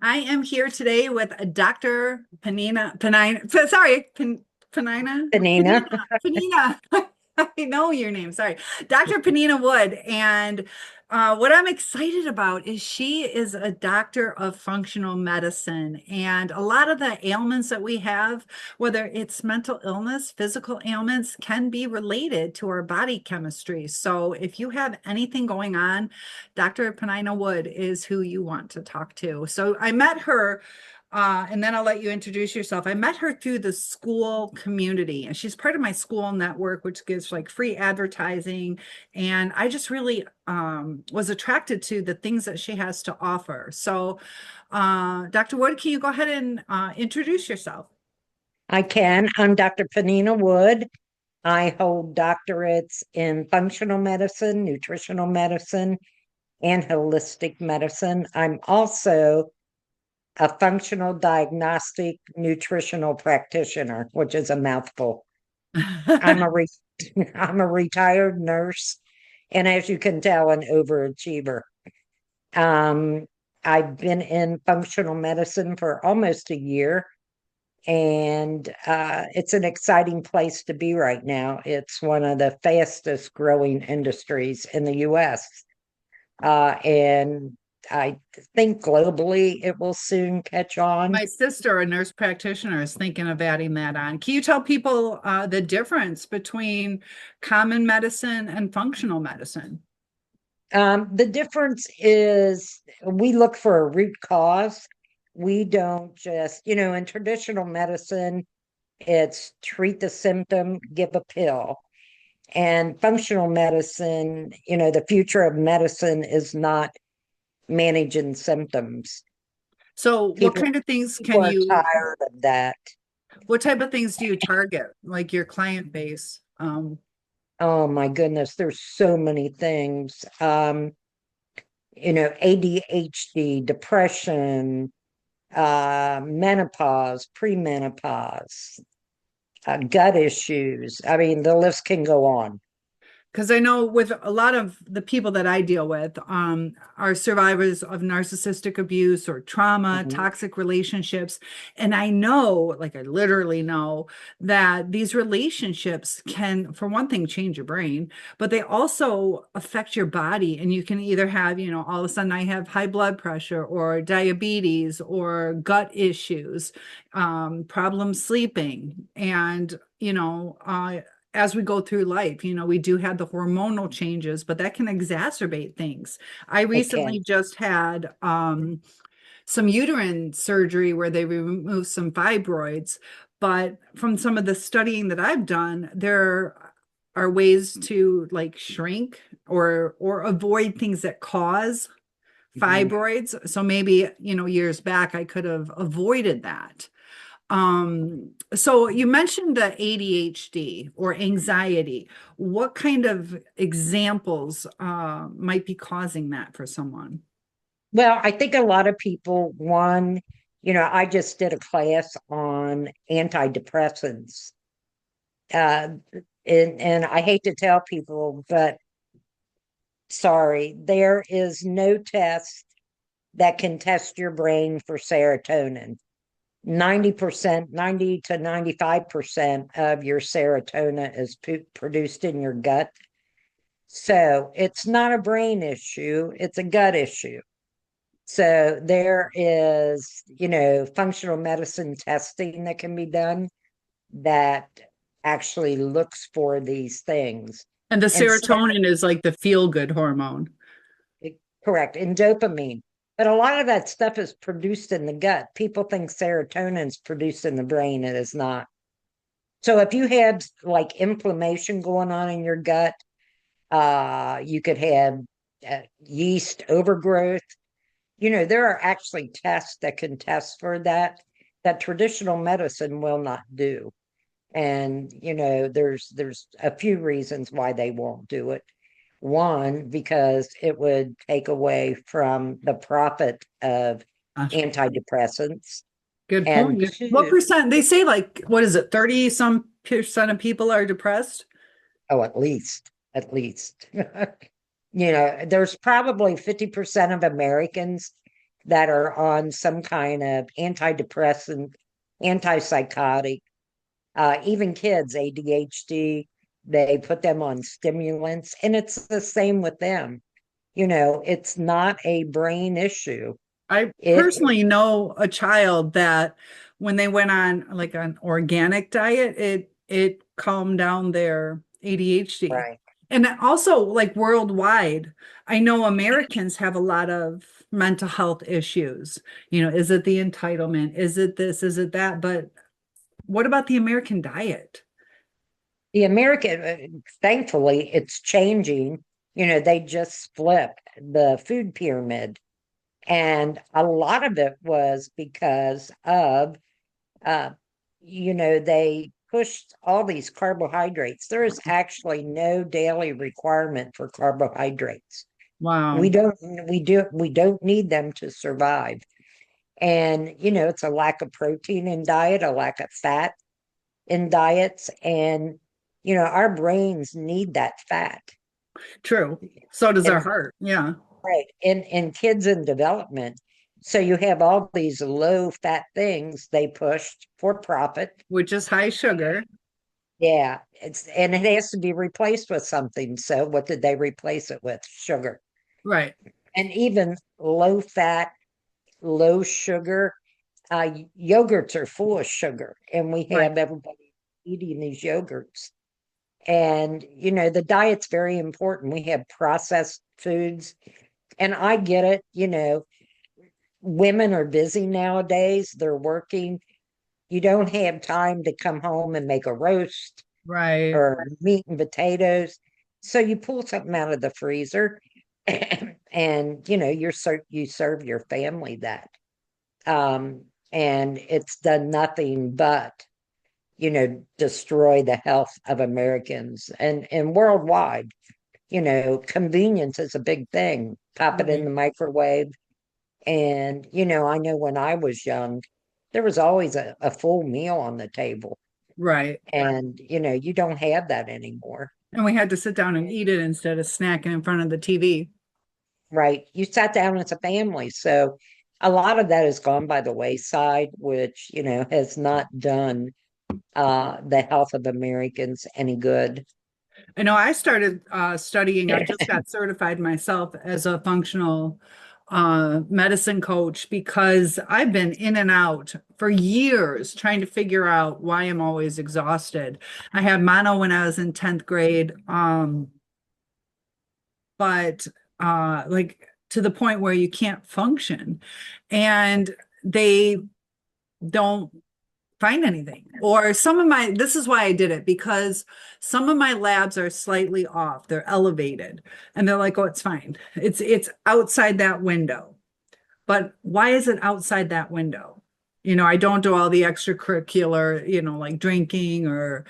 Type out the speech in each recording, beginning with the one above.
I am here today with Dr. Peninah, Peninah. Peninah. I know your name. Sorry, Dr. Peninah Wood. And what I'm excited about is she is a doctor of functional medicine. And a lot of the ailments that we have, whether it's mental illness, physical ailments, can be related to our body chemistry. So if you have anything going on, Dr. Peninah Wood is who you want to talk to. So I met her, and then I'll let you introduce yourself. I met her through the Skool community, and she's part of my Skool network, which gives like free advertising. And I just really was attracted to the things that she has to offer. So, Dr. Wood, can you go ahead and introduce yourself? I can. I'm Dr. Peninah Wood. I hold doctorates in functional medicine, nutritional medicine, and holistic medicine. I'm also a functional diagnostic nutritional practitioner, which is a mouthful. I'm a re- I'm a retired nurse, and as you can tell, an overachiever. Um, I've been in functional medicine for almost a year. And it's an exciting place to be right now. It's one of the fastest growing industries in the US. And I think globally it will soon catch on. My sister, a nurse practitioner, is thinking of adding that on. Can you tell people the difference between common medicine and functional medicine? The difference is we look for a root cause. We don't just, in traditional medicine, it's treat the symptom, give a pill. And functional medicine, the future of medicine is not managing symptoms. So, what People kind of things people can are you, tired of that. what type of things do you target, like your client base? Oh my goodness, there's so many things. ADHD, depression, menopause, premenopause, gut issues. I mean, the list can go on. Because I know with a lot of the people that I deal with are survivors of narcissistic abuse or trauma, Mhm. toxic relationships. And I know, like I literally know, that these relationships can, for one thing, change your brain, but they also affect your body. And you can either have, all of a sudden I have high blood pressure or diabetes or gut issues, problems sleeping. And, as we go through life, we do have the hormonal changes, but that can exacerbate things. I It can. recently just had some uterine surgery where they removed some fibroids, but from some of the studying that I've done, there are ways to like shrink or avoid things that cause Mhm. fibroids. So maybe, years back I could have avoided that. So you mentioned the ADHD or anxiety. What kind of examples might be causing that for someone? Well, I think a lot of people, one, I just did a class on antidepressants. Uh, and I hate to tell people, but sorry, there is no test that can test your brain for serotonin. 90%, 90 to 95% of your serotonin is produced in your gut. So it's not a brain issue, it's a gut issue. So there is, functional medicine testing that can be done that actually looks for these things. And the And serotonin is like the feel-good hormone. correct, and dopamine. But a lot of that stuff is produced in the gut. People think serotonin is produced in the brain. It is not. So if you had like inflammation going on in your gut, you could have yeast overgrowth. There are actually tests that can test for that traditional medicine will not do. And there's a few reasons why they won't do it. One, because it would take away from the profit of Gosh, antidepressants. good And point. What two, percent? They say like, what is it, 30 some percent of people are depressed? oh, at least, there's probably 50% of Americans that are on some kind of antidepressant, antipsychotic, even kids, ADHD, they put them on stimulants, and it's the same with them. It's not a brain issue. I It personally know a child that when they went on like an organic diet, it calmed down their ADHD. right. And also like worldwide, I know Americans have a lot of mental health issues. Is it the entitlement? Is it this? Is it that? But what about the American diet? The American, thankfully, it's changing. They just flipped the food pyramid. And a lot of it was because of, uh, they pushed all these carbohydrates. There is actually no daily requirement for carbohydrates. We Wow. don't, we don't need them to survive. And, it's a lack of protein in diet, a lack of fat in diets. And, our brains need that fat. True. So does our And heart. Yeah. right, and kids in development. So you have all these low fat things they pushed for profit. Which is high sugar. Yeah, and it has to be replaced with something. So what did they replace it with? Sugar. Right. And even low fat, low sugar, yogurts are full of sugar, and we Right. have everybody eating these yogurts. And the diet's very important. We have processed foods, and I get it. Women are busy nowadays, they're working. You don't have time to come home and make a roast Right. or meat and potatoes. So you pull something out of the freezer and you serve your family that. And it's done nothing but destroy the health of Americans and worldwide. Convenience is a big thing. Pop it in Right. the microwave. And, I know when I was young, there was always a full meal on the table. Right. And, you don't have that anymore. And we had to sit down and eat it instead of snacking in front of the TV. Right. You sat down as a family. So a lot of that has gone by the wayside, which, has not done the health of Americans any good. I know I started studying, I just got certified myself as a functional medicine coach because I've been in and out for years trying to figure out why I'm always exhausted. I had mono when I was in 10th grade, but like to the point where you can't function. And they don't find anything. Or this is why I did it, because some of my labs are slightly off. They're elevated. And they're like, oh, it's fine. It's outside that window. But why is it outside that window? I don't do all the extracurricular, like drinking or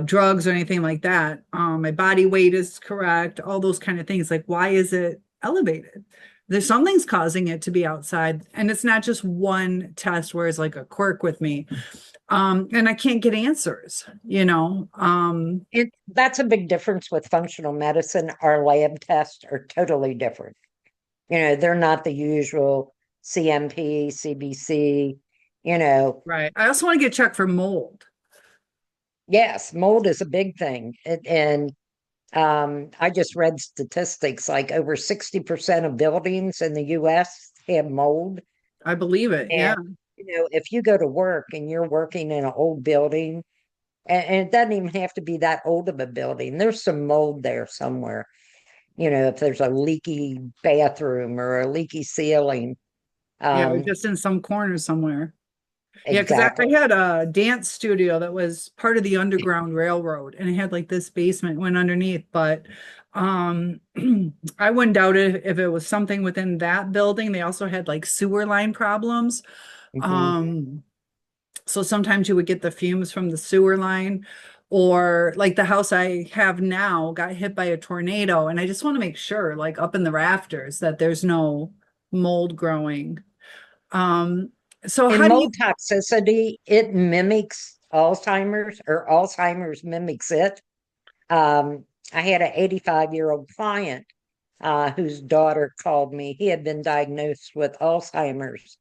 drugs or anything like that. My body weight is correct, all those kind of things. Like, why is it elevated? There's something's causing it to be outside. And it's not just one test where it's like a quirk with me. And I can't get answers. That's a big difference with functional medicine. Our lab tests are totally different. They're not the usual CMP, CBC, you know, Right. I also want to get checked for mold. yes, mold is a big thing. And I just read statistics like over 60% of buildings in the US have mold. I believe it. Yeah. And, if you go to work and you're working in an old building, and it doesn't even have to be that old of a building, there's some mold there somewhere. If there's a leaky bathroom or a leaky ceiling. Yeah. Or Um, just in some corner somewhere. Yeah, because I exactly. had a dance studio that was part of the Underground Railroad and it had like this basement went underneath. But um I wouldn't doubt it if it was something within that building. They also had like sewer line problems. Mhm. Um so sometimes you would get the fumes from the sewer line, or like the house I have now got hit by a tornado. And I just want to make sure, like up in the rafters, that there's no mold growing. Um, so In how do you mold toxicity, it mimics Alzheimer's, or Alzheimer's mimics it. I had an 85-year-old client whose daughter called me. He had been diagnosed with Alzheimer's.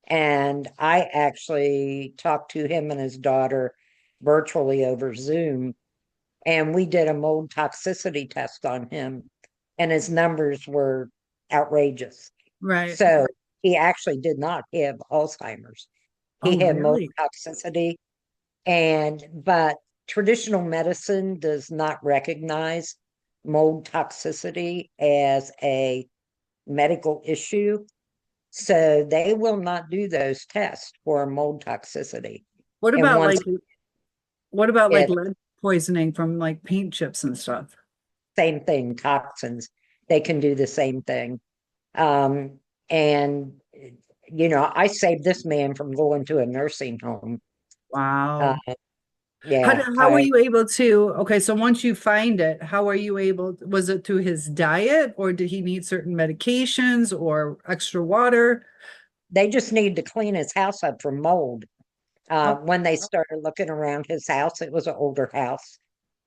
And I actually talked to him and his daughter virtually over Zoom. And we did a mold toxicity test on him, and his numbers were outrageous. Right. So he actually did not have Alzheimer's. He Oh, had mold really? toxicity, but traditional medicine does not recognize mold toxicity as a medical issue. So they will not do those tests for mold toxicity. What And about once like it, lead poisoning from like paint chips and stuff? same thing, toxins, they can do the same thing. Um, and I saved this man from going to a nursing home. Uh, Wow. yeah, How were you able to, okay, so once you find it, how are you able, was it through his diet or did he need certain medications or extra water? they just need to clean his house up from mold. Oh, When they started looking around his house, it was an older house,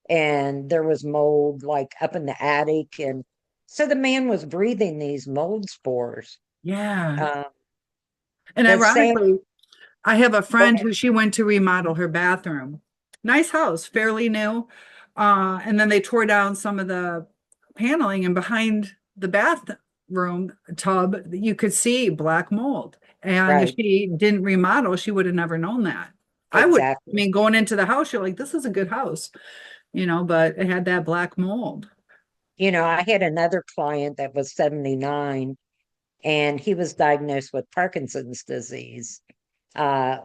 and there was mold like up in the attic, and so the man was breathing these mold spores. yeah. Um, And the same, ironically, I have a go friend ahead. who she went to remodel her bathroom. Nice house, fairly new. And then they tore down some of the paneling, and behind the bathroom tub, you could see black mold. And if Right, she didn't remodel, she would have never known that. I exactly. mean, going into the house, you're like, this is a good house, but it had that black mold. I had another client that was 79, and he was diagnosed with Parkinson's disease.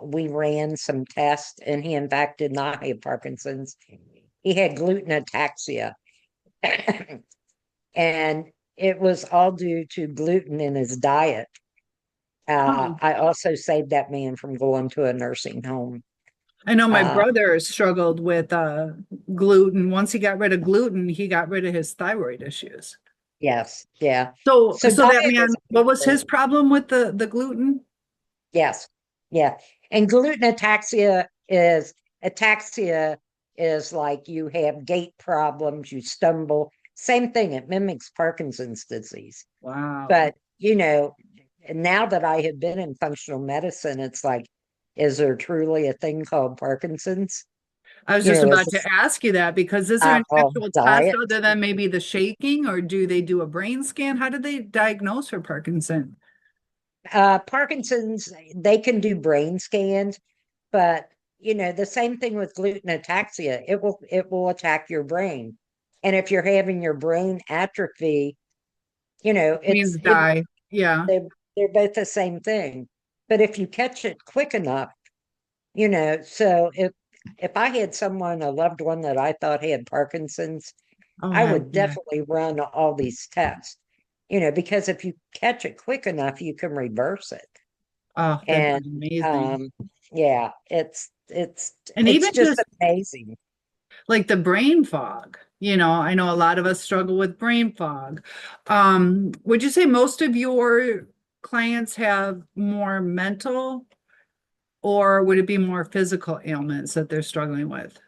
We ran some tests, and he, in fact, did not have Parkinson's. He had gluten ataxia, and it was all due to gluten in his diet. Huh. I also saved that man from going to a nursing home. I know my Uh, brother struggled with gluten. Once he got rid of gluten, he got rid of his thyroid issues. yes, yeah. So, So so that diet is man, a big what was thing. his problem with the gluten? Yes, yeah. And gluten ataxia is like you have gait problems, you stumble. Same thing, it mimics Parkinson's disease. Wow. But, now that I have been in functional medicine, it's like, is there truly a thing called Parkinson's? I was just Is about this to ask you that because is there an all actual test diet? other than maybe the shaking, or do they do a brain scan? How do they diagnose her Parkinson? Parkinson's, they can do brain scans, but the same thing with gluten ataxia. It will attack your brain. And if you're having your brain atrophy, Means die. Yeah. they're, they're both the same thing. But if you catch it quick enough, so if I had someone, a loved one that I thought had Parkinson's, Oh, I heck would yeah. definitely run all these tests, because if you catch it quick enough, you can reverse it. Oh, that'd And be amazing. um, yeah, it's And it's even just just amazing. like the brain fog, I know a lot of us struggle with brain fog. Would you say most of your clients have more mental, or would it be more physical ailments that they're struggling with?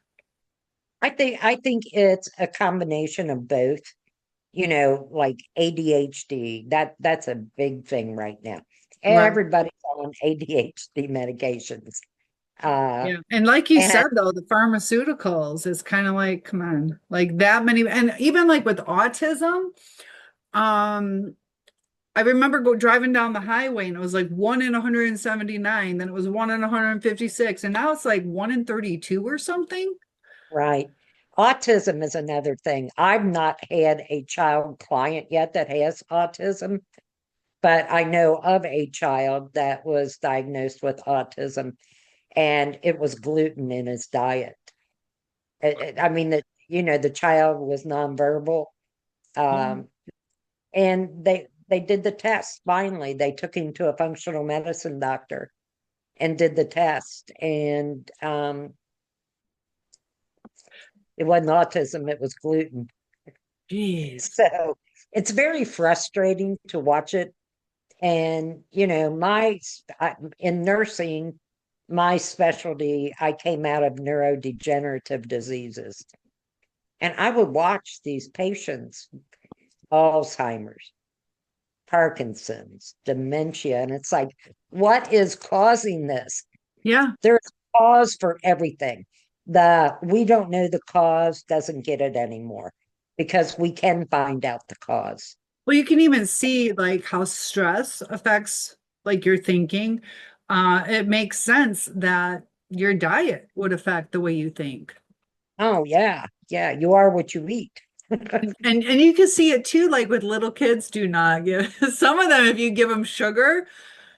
I think it's a combination of both, like ADHD. That's a big thing right now. Right. Everybody's on ADHD medications. Uh, Yeah. And like you and said, though, the pharmaceuticals is kind of like, come on, like that many. And even like with autism, um, I remember driving down the highway and it was like 1 in 179, then it was 1 in 156, and now it's like 1 in 32 or something. right. Autism is another thing. I've not had a child client yet that has autism, but I know of a child that was diagnosed with autism, and it was gluten in his diet. I mean, the child was nonverbal, Oh, um, and they did the test. Finally, they took him to a functional medicine doctor and did the test, and it wasn't autism; it was gluten. geez. So it's very frustrating to watch it. And in nursing, my specialty, I came out of neurodegenerative diseases, and I would watch these patients Alzheimer's, Parkinson's, dementia. And it's like, what is causing this? Yeah. There's a cause for everything. The we don't know the cause doesn't get it anymore because we can find out the cause. Well, you can even see like how stress affects like your thinking. It makes sense that your diet would affect the way you think. Oh yeah, yeah, you are what you eat. And you can see it too, like with little kids, do not give some of them, if you give them sugar,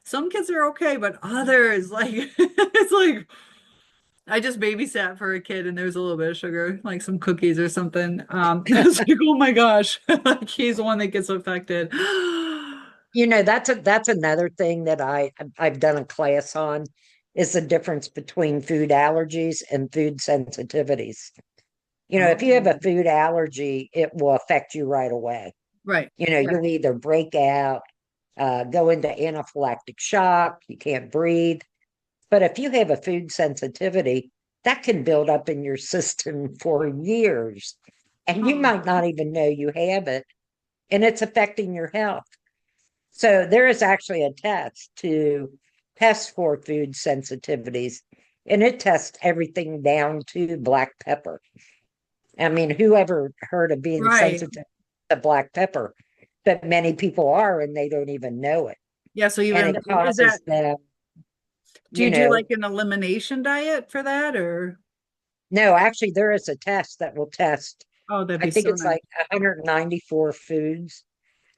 some kids are okay, but others, like it's like I just babysat for a kid and there was a little bit of sugar, like some cookies or something. It's like, oh my gosh, like he's the one that gets affected. That's another thing that I've done a class on is the difference between food allergies and food sensitivities. If you have a Oh, food allergy, it will affect you right away. right. Yeah. You'll either break out, go into anaphylactic shock, you can't breathe. But if you have a food sensitivity, that can build up in your system for years, and you Oh, might not even know you have it, and it's affecting your health. So there is actually a test to test for food sensitivities, and it tests everything down to black pepper. I mean, whoever heard of being right. sensitive to black pepper? But many people are, and they don't even know it. Yeah. So And even it is that, causes them, do you you do know, like an elimination diet for that or? no, actually, there is a test that will test, Oh, that'd I be think so it's nice. like 194 foods,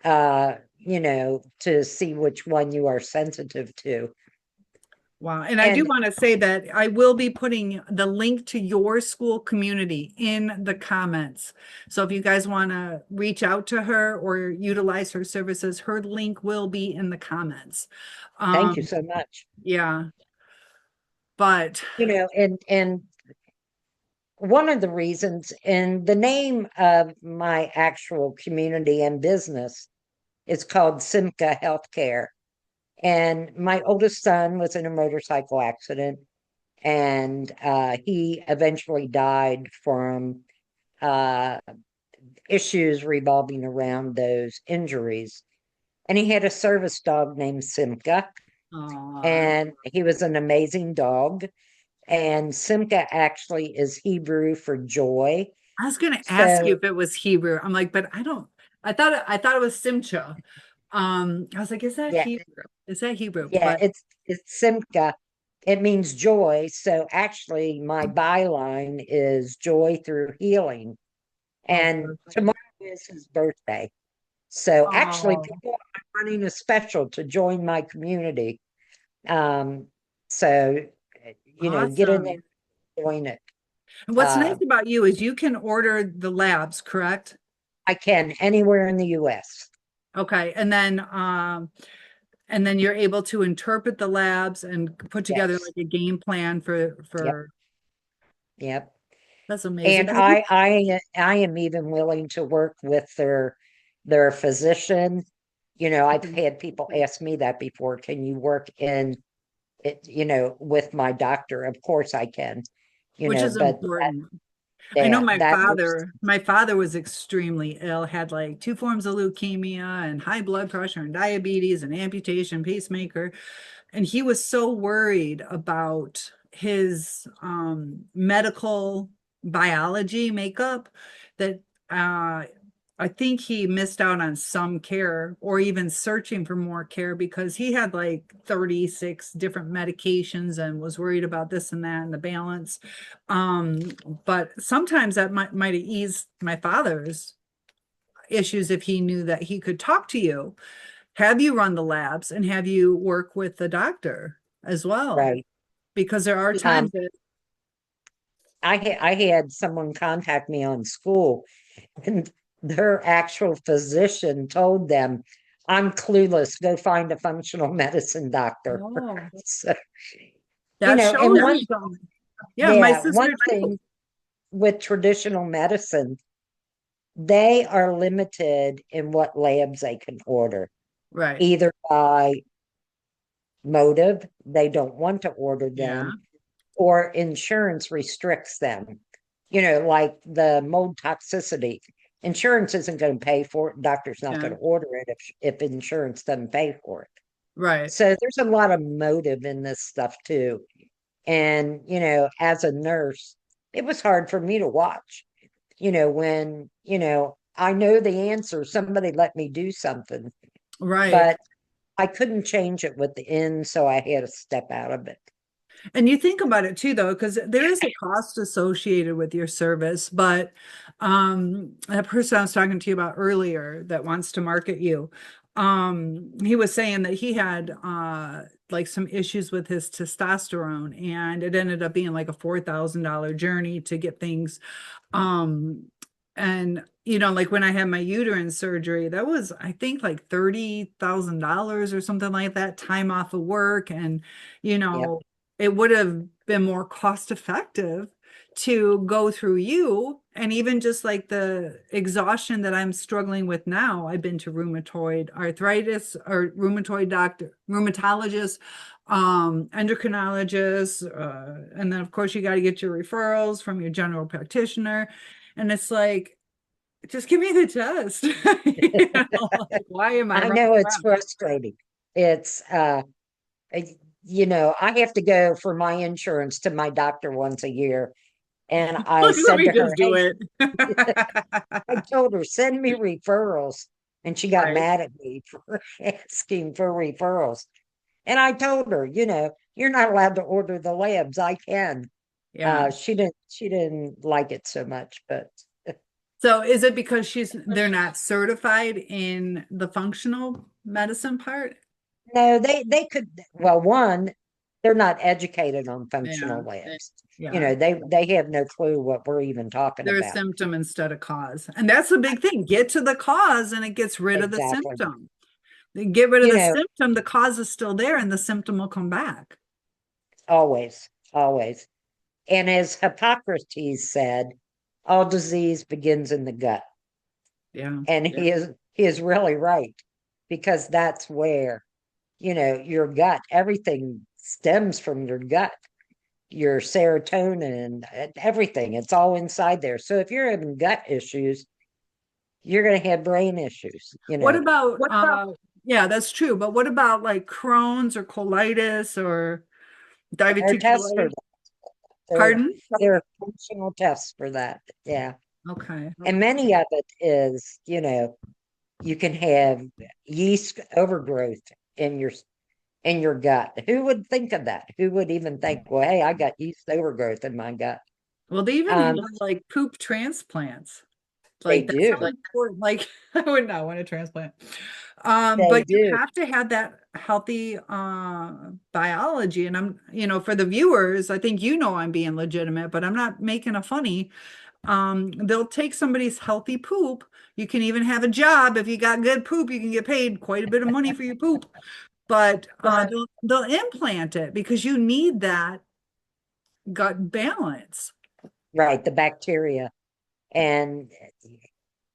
to see which one you are sensitive to. Wow. And I do And want to say that I will be putting the link to your school community in the comments. So if you guys want to reach out to her or utilize her services, her link will be in the comments. thank you Um, so much. yeah, but And one of the reasons, and the name of my actual community and business is called Simca Healthcare. And my oldest son was in a motorcycle accident, and he eventually died from uh, issues revolving around those injuries. And he had a service dog named Simca, uh, and he was an amazing dog. And Simca actually is Hebrew for joy. I was going to ask you So if it was Hebrew. I'm like, but I don't, I thought it was Simcha. I was like, is that yeah, Hebrew? Is that Hebrew? yeah, But it's Simca. It means joy. So actually, my byline is joy through healing. oh, And perfect. tomorrow is his birthday. So actually, Oh, people are running a special to join my community. Um, so get in there, awesome. join it. And what's nice Uh, about you is you can order the labs, correct? I can anywhere in the US. Okay. And then you're able to interpret the labs and put together Yes. like a game plan Yep. for Yep. that's amazing. And 'Cause we- I am even willing to work with their physician. I've had people ask me that before. Can you work in it, with my doctor? Of course I can, which is but important. I know yeah, that was my father was extremely ill, had like two forms of leukemia and high blood pressure and diabetes and amputation, pacemaker. And he was so worried about his medical biology makeup that uh, I think he missed out on some care or even searching for more care because he had like 36 different medications and was worried about this and that and the balance. But sometimes that might have eased my father's issues if he knew that he could talk to you, have you run the labs, and have you work with the doctor as well. right. Because there are times Um, that, I had someone contact me on Skool, and their actual physician told them, "I'm clueless. Go find a functional medicine doctor." oh, So, that and shows you something. Yeah, my one sister too. thing with traditional medicine, they are limited in what labs they can order, Right. either by motive, they don't want to order Yeah. them, or insurance restricts them. Like the mold toxicity. insurance isn't going to pay for it. Doctor's not Yeah. going to order it if insurance doesn't pay for it. Right. So there's a lot of motive in this stuff too. And, as a nurse, it was hard for me to watch, when, I know the answer, somebody let me do something, Right. but I couldn't change it with the end, so I had to step out of it. And you think about it too, though, because there is a cost associated with your service. But that person I was talking to you about earlier that wants to market you, he was saying that he had like some issues with his testosterone, and it ended up being like a $4,000 journey to get things um, and like when I had my uterine surgery, that was, I think, like $30,000 or something like that, time off of work. And, you Yep. know, it would have been more cost effective to go through you. And even just like the exhaustion that I'm struggling with now, I've been to rheumatoid arthritis or rheumatoid doctor, rheumatologist, endocrinologist, and then of course you got to get your referrals from your general practitioner. And it's like, just give me the test. Like, why am I I running know it's around? frustrating. It's uh, I have to go for my insurance to my doctor once a year. And I Let said me to her, just do hey, it. I told her, send me referrals. And she got Right. mad at me for asking for referrals. And I told her, you're not allowed to order the labs. I can. Yeah. She didn't like it so much, but So is it because they're not certified in the functional medicine part? no, they could, well, one, they're not educated on Yeah. functional labs. Yeah. They have no clue what we're even talking They're a about. symptom instead of cause. And that's the big thing. Get to the cause and it gets rid of the Exactly. symptom. Then get rid of You the know, symptom, the cause is still there and the symptom will come back. always, always. And as Hippocrates said, all disease begins in the gut. Yeah. And he is really right, because that's where, your gut, everything stems from your gut, your serotonin, and everything. It's all inside there. So if you're having gut issues, you're going to have brain issues, What about What about yeah, that's true. But what about like Crohn's or colitis or our tests for diverticulitis? that? There, Pardon? there are functional tests for that. Yeah. Okay. And many of it is, you can have yeast overgrowth in your gut. Who would think of that? Who would even think, well, hey, I got yeast overgrowth in my gut? Well, they even have Um, like poop transplants. they Like that's how do. important. Like I would not want a transplant. They But you do. have to have that healthy biology. And I'm, for the viewers, I think I'm being legitimate, but I'm not making a funny. They'll take somebody's healthy poop. You can even have a job if you got good poop. You can get paid quite a bit of money for your poop. But But they'll implant it because you need that gut balance. right, the bacteria. And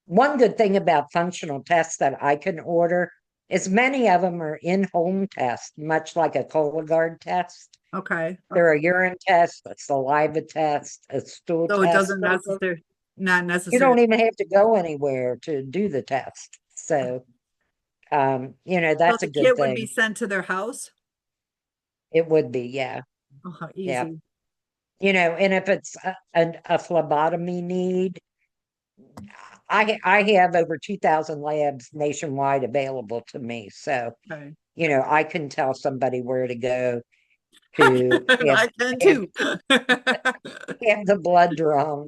one good thing about functional tests that I can order is many of them are in-home tests, much like a Cologuard test. Okay. They're a urine test, a saliva test, a stool So it test. doesn't necessarily, not You necessarily. don't even have to go anywhere to do the test. So, So that's a the good kit would be thing. sent to their house. It would be, yeah, Oh, how yeah. easy. And if it's a phlebotomy need, I have over 2,000 labs nationwide available to me. So, Okay. I can tell somebody where to go to have, I can have, too. have the blood drawn.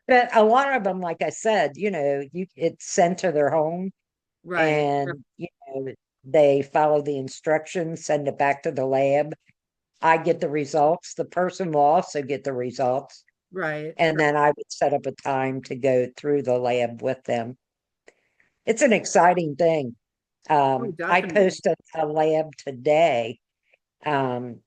But a lot of them, like I said, it's sent to their home, Right, and, they follow the instructions, send it back to the lab. I get the results. The person will also get the results. right. And then I would set up a time to go through the lab with them. It's an exciting thing. Oh, I definitely. posted a lab today, um,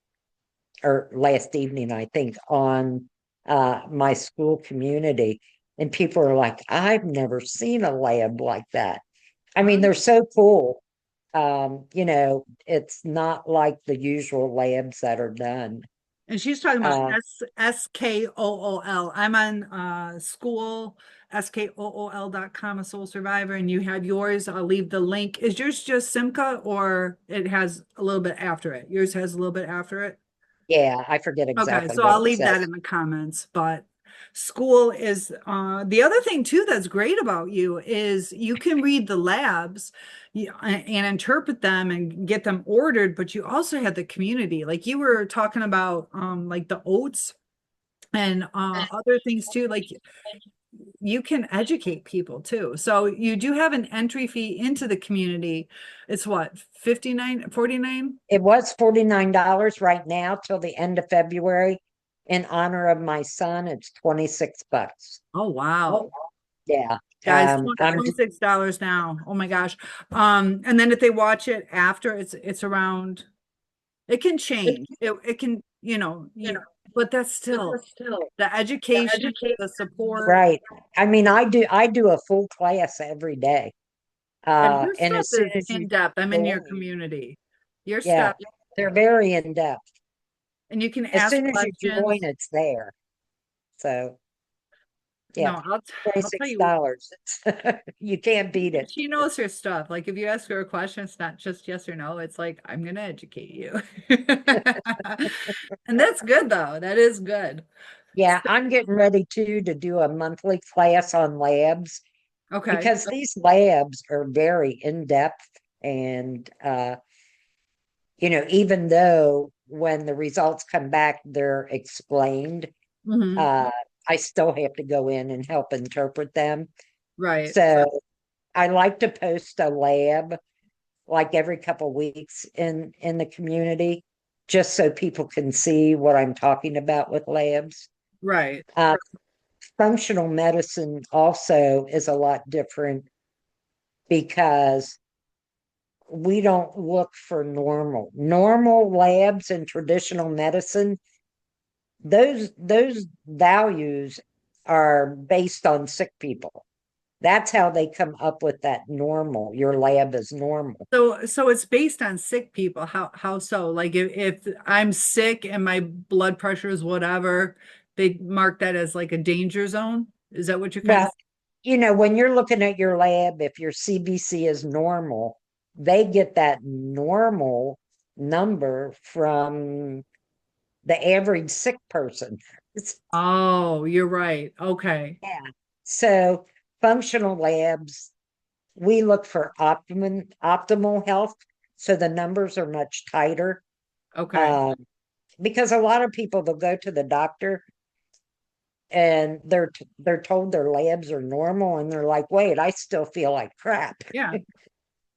or last evening, I think, on my Skool community. And people are like, I've never seen a lab like that. I mean, they're so cool. It's not like the usual labs that are done. And she's talking about Uh, Skool. I'm on Skool Skool.com, a soul survivor, and you have yours. I'll leave the link. Is yours just Simca or it has a little bit after it? Yours has a little bit after it. Yeah, I forget Okay, exactly so what I'll it leave that says. in the comments, but Skool is the other thing too that's great about you is you can read the labs and interpret them and get them ordered, but you also have the community. Like you were talking about like the oats and other things too. Like you can educate people too. So you do have an entry fee into the community. It's what, 59, 49? It was $49 right now till the end of February. In honor of my son, it's 26 bucks. Oh, wow. Yeah. Guys, I'm $26 now. Oh my gosh. And then if they watch it after, it's around, it can change. It can, but that's still the education, the support, right. I mean, I do a full class every day. and your And stuff as soon is as you in depth. I'm in your join, community. Your yeah, stuff, they're very in depth. and you can As ask soon as you join, questions. it's there. So yeah, No, I'll tell $26. you, You can't beat it. she knows her stuff. Like if you ask her a question, it's not just yes or no. It's like, I'm gonna educate you. And that's good though. That is good. Yeah, I'm getting ready to do a monthly class on labs Okay. because these labs are very in depth and even though when the results come back they're explained, Hmm. uh I still have to go in and help interpret them. Right. So I like to post a lab like every couple weeks in the community just so people can see what I'm talking about with labs. Right. Uh, Functional medicine also is a lot different because we don't look for normal labs in traditional medicine. Those values are based on sick people. That's how they come up with that normal. Your lab is normal. So it's based on sick people. How so? Like if I'm sick and my blood pressure is whatever, they mark that as like a danger zone. Is that what you're kind of? Well, when you're looking at your lab, if your CBC is normal, they get that normal number from the average sick person. Oh, you're right. Okay. Yeah. So functional labs, we look for optimal health. So the numbers are much tighter. Okay. Um, because a lot of people they'll go to the doctor and they're told their labs are normal and they're like, wait, I still feel like crap. Yeah.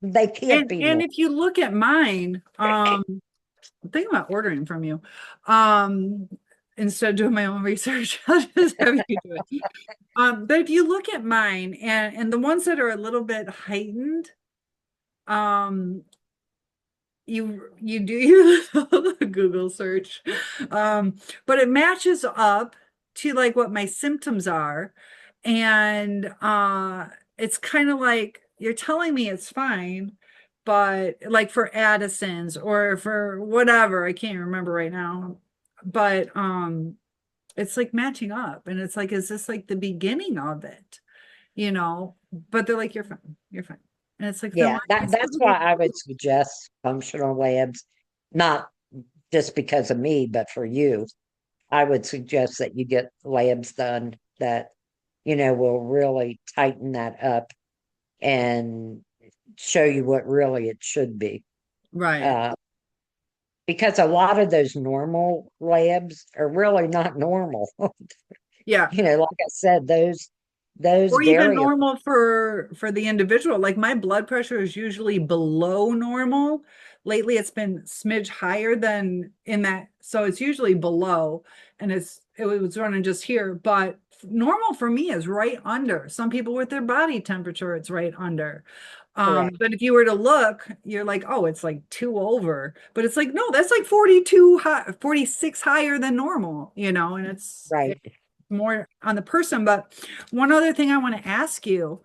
They can't be And normal. if you look at mine, I'm thinking about ordering from you. Instead of doing my own research, I'll just have you do it. But if you look at mine and the ones that are a little bit heightened, um, you do your Google search, but it matches up to like what my symptoms are, and it's kind of like you're telling me it's fine, but like for Addison's or for whatever, I can't remember right now, but it's like matching up, and it's like, is this like the beginning of it? But they're like, you're fine, and it's like, then why Yeah, am I that's supposed why to I would suggest functional labs, not just because of me, but for you. I would suggest that you get labs done that, will really tighten that up and show you what really it should be. right? Uh, because a lot of those normal labs are really not normal. Yeah. Like I said, those Or even variables. normal for the individual. Like my blood pressure is usually below normal. Lately, it's been smidge higher than in that, so it's usually below, and it was running just here. But normal for me is right under. Some people with their body temperature, it's right under. Correct. But if you were to look, you're like, oh, it's like two over. But it's like, no, that's like 42 high, 46 higher than normal, and it's Right. more on the person. But one other thing I want to ask you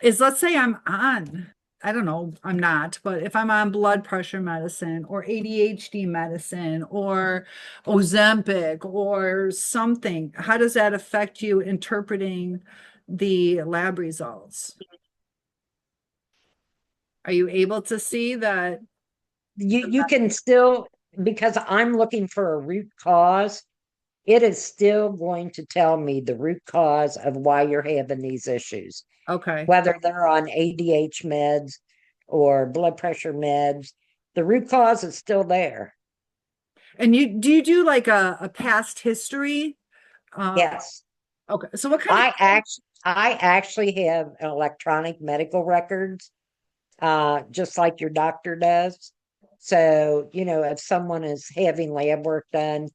is let's say I'm on. I don't know, I'm not, but if I'm on blood pressure medicine or ADHD medicine or Ozempic or something, how does that affect you interpreting the lab results? Are you able to see that? You can still, because I'm looking for a root cause, it is still going to tell me the root cause of why you're having these issues, Okay. whether they're on ADH meds or blood pressure meds. The root cause is still there. And you do like a past history? Uh, Yes. okay. So what kind of, I actually have electronic medical records, just like your doctor does. So, if someone is having lab work done,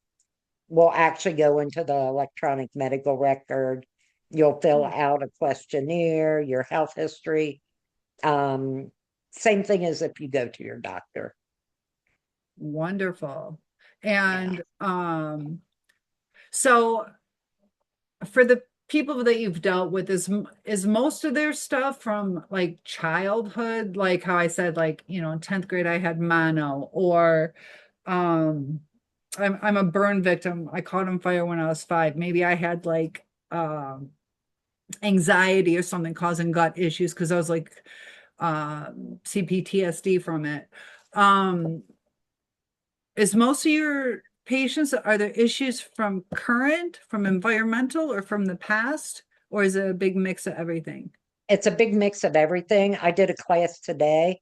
we'll actually go into the electronic medical record. You'll fill out a questionnaire, your health history. Um, Same thing as if you go to your doctor. wonderful. Yeah. And so for the people that you've dealt with, is most of their stuff from like childhood, like how I said, like, in 10th grade I had mono, or um I'm a burn victim. I caught on fire when I was 5. Maybe I had like anxiety or something causing gut issues because I was like CPTSD from it. Um, is most of your patients, are there issues from current, from environmental, or from the past, or is it a big mix of everything? It's a big mix of everything. I did a class today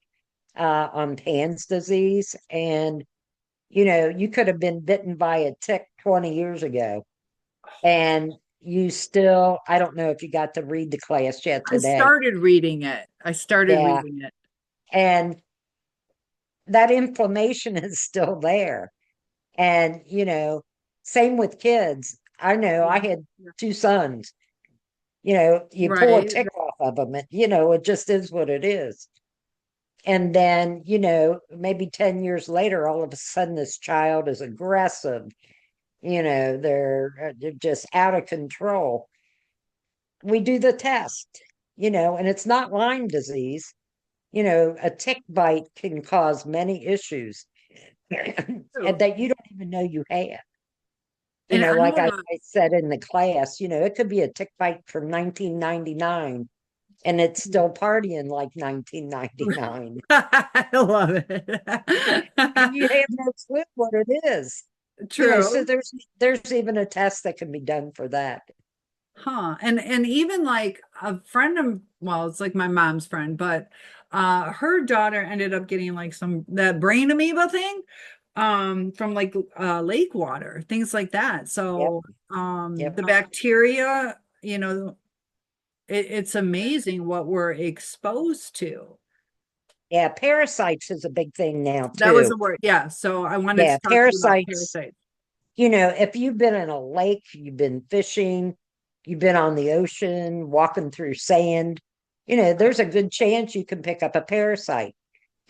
on PANS disease, and you could have been bitten by a tick 20 years ago, and you still, I don't know if you got to read the class yet I today. started reading it. I started Yeah. reading it. And that inflammation is still there. And, same with kids. I know I had 2 sons, you pull a Right. tick off of them, it just is what it is. And then, maybe 10 years later, all of a sudden, this child is aggressive, they're just out of control. We do the test, and it's not Lyme disease. A tick bite can cause many issues and that you don't even know you have. And I Like know, I said in the class, it could be a tick bite from 1999 and it's still partying like 1999. I love it. And you have no clue what it is. So True. there's even a test that can be done for that. Huh. And even like a friend of, well, it's like my mom's friend, but her daughter ended up getting like some that brain amoeba thing from like lake water, things like that. Yep, So yep. the bacteria, it's amazing what we're exposed to. Yeah, parasites is a big thing now That was too. a word. Yeah. So I wanted Yeah, to talk to you about parasites. parasites. If you've been in a lake, you've been fishing, you've been on the ocean, walking through sand, there's a good chance you can pick up a parasite.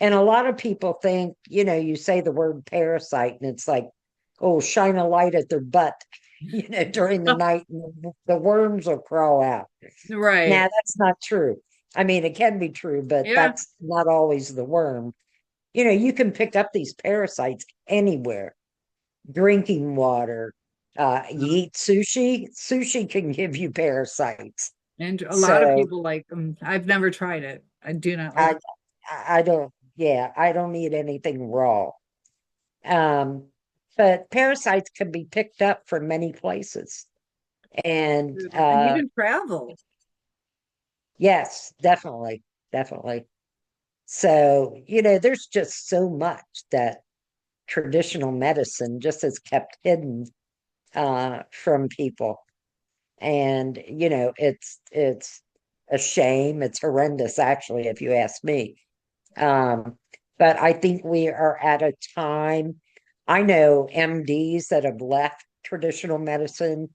And a lot of people think, you say the word parasite and it's like, oh, shine a light at their butt, during the night and the worms will crawl out. Now, Right. that's not true. I mean, it can be true, but Yeah. that's not always the worm. You can pick up these parasites anywhere, drinking water. You eat sushi can give you parasites. And a lot of So people like I've never tried it. I do not like. I I don't, yeah, I don't eat anything raw. Um, but parasites can be picked up from many places. And And even travel. yes, definitely, definitely. So, there's just so much that traditional medicine just has kept hidden from people. And, it's a shame. It's horrendous, actually, if you ask me. Um, but I think we are at a time. I know MDs that have left traditional medicine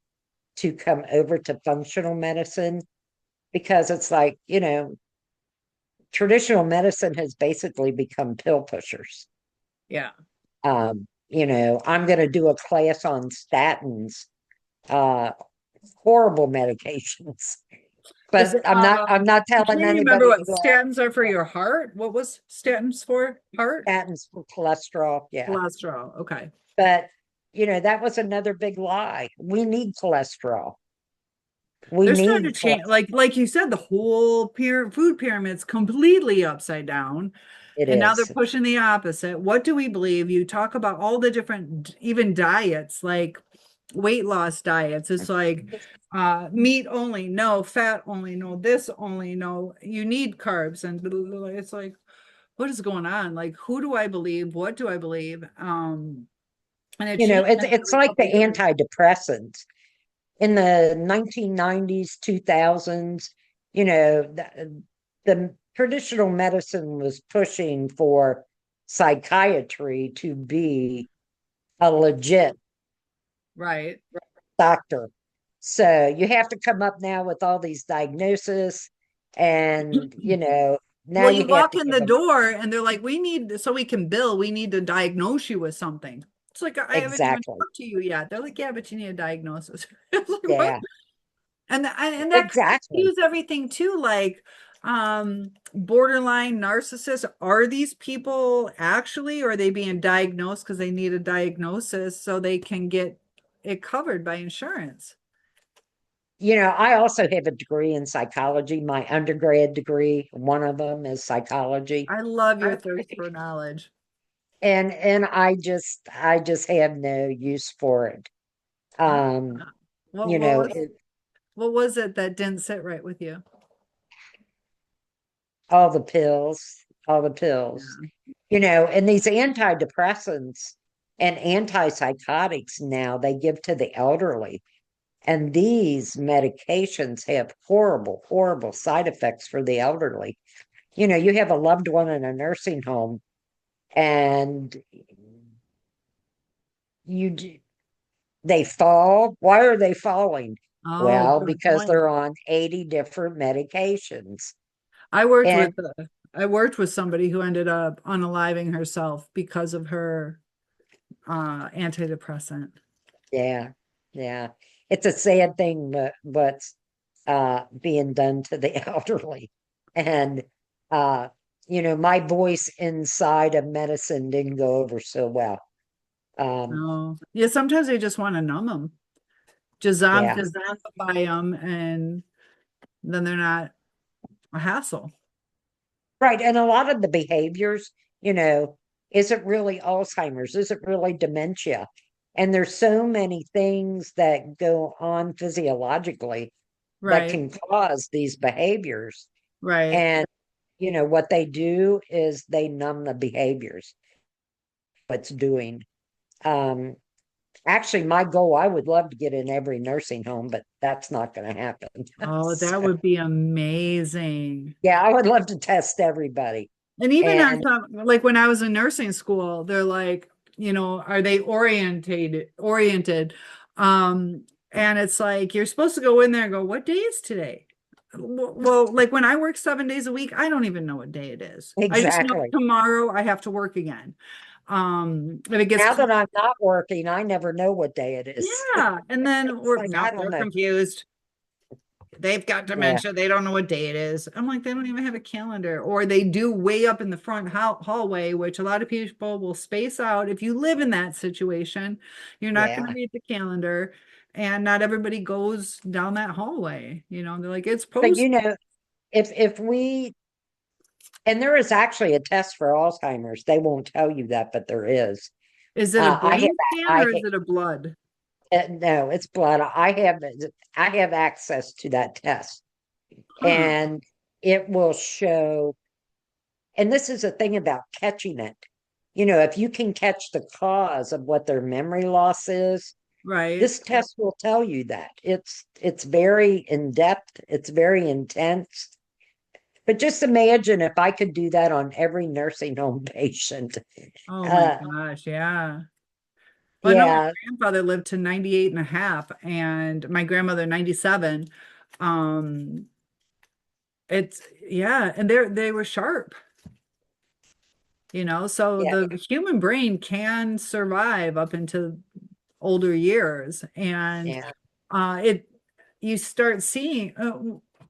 to come over to functional medicine because it's like, traditional medicine has basically become pill pushers. Yeah. I'm going to do a class on statins, uh, horrible medications. Is but it, I'm not I telling can't remember anybody what to go off statins are for your heart. What was statins for? Heart? statins for cholesterol. Yeah. Cholesterol. Okay. But, that was another big lie. We need cholesterol. We They're starting need to change, like you said, the whole food pyramid's completely upside down. it And now they're is. pushing the opposite. What do we believe? You talk about all the different, even diets, like weight loss diets. It's like meat only, no, fat only, no, this only, no, you need carbs. And it's like, what is going on? Like, who do I believe? What do I believe? And it changed It's every like couple the of years. antidepressants in the 1990s, 2000s, the traditional medicine was pushing for psychiatry to be a legit Right. doctor. So you have to come up now with all these diagnoses, and now Well, you you have walk to in give the them door and they're like, we need, so we can bill, we need to diagnose you with something. It's like, I haven't even exactly. talked to you yet. They're like, yeah, but you need a diagnosis. It's like, what? Yeah, And that kind of exactly. skews everything too, like borderline narcissists. Are these people actually, or are they being diagnosed because they need a diagnosis so they can get it covered by insurance? I also have a degree in psychology. My undergrad degree, one of them is psychology. I love your I- thirst for knowledge. and I just have no use for it. Uh, Um, What you what know, was it, what was it that didn't sit right with you? all the pills, all the pills. Yeah. And these antidepressants and antipsychotics now they give to the elderly. And these medications have horrible, horrible side effects for the elderly. You have a loved one in a nursing home and you they fall. Why are they falling? Oh, Well, good because point. they're on 80 different medications. I worked And with I worked with somebody who ended up unaliving herself because of her antidepressant. yeah, yeah. It's a sad thing, but what's being done to the elderly. And uh, my voice inside of medicine didn't go over so well. Um, No, yeah, sometimes they just want to numb them, just yeah. zombify them, and then they're not a hassle. Right. And a lot of the behaviors, is it really Alzheimer's? Is it really dementia? And there's so many things that go on physiologically that Right, can cause these behaviors. right. And, what they do is they numb the behaviors, what's doing. Um, Actually, my goal, I would love to get in every nursing home, but that's not going to happen. Oh, that So, would be amazing. yeah, I would love to test everybody. And even on And some, like when I was in nursing school, they're like, are they oriented? And it's like you're supposed to go in there and go, what day is today? Well, like when I work 7 days a week, I don't even know what day it is. I just know exactly. tomorrow I have to work again. If it gets Now cold, that I'm not working, I never know what day it is. yeah. And then It's we're like, no, I don't they're know. confused. They've got Yeah, dementia. They don't know what day it is. I'm like, they don't even have a calendar. Or they do way up in the front hallway, which a lot of people will space out. If you live in that situation, you're not going to yeah. read the calendar. And not everybody goes down that hallway. They're like, it's But post. if we and there is actually a test for Alzheimer's. They won't tell you that, but there is. Is it a I have brain scan I or is it a blood? no, it's blood. I have access to that test, Huh. and it will show. And this is the thing about catching it. If you can catch the cause of what their memory loss is, Right. this test will tell you that. It's very in depth, it's very intense. But just imagine if I could do that on every nursing home patient. Oh my Uh gosh. Yeah. Well, I know my yeah, grandfather lived to 98 and a half and my grandmother 97. Um, It's yeah, and they were sharp, so yeah, the human brain can survive up into older years. And yeah, it you start seeing